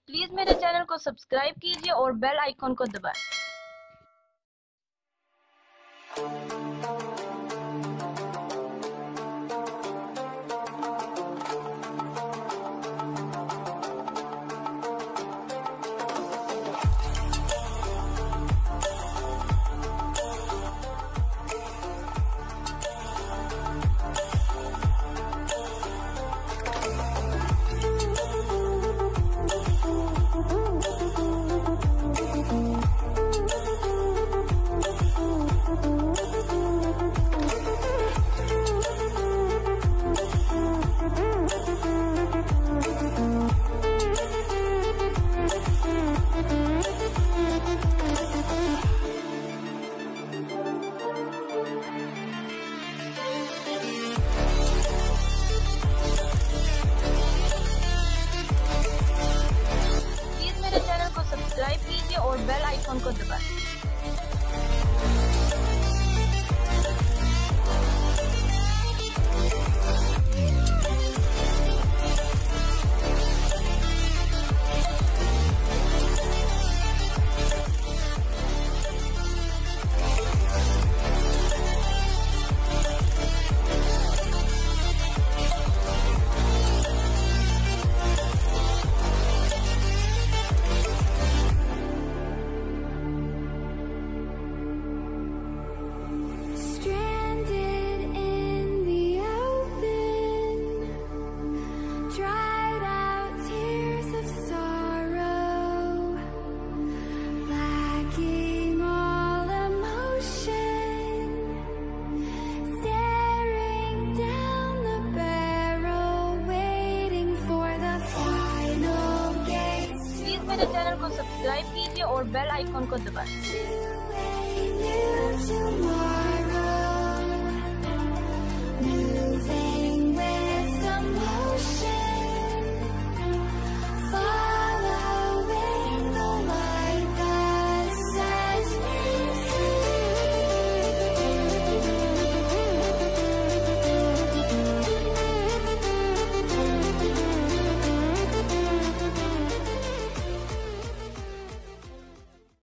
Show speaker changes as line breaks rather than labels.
Please मेरे channel को subscribe कीजिए और बेल आइकॉन को दबाएं। सब्सक्राइब कीजिए और बेल आइकॉन को दबाएं। मेरे चैनल को सब्सक्राइब कीजिए और बेल आइकॉन को दबाएं।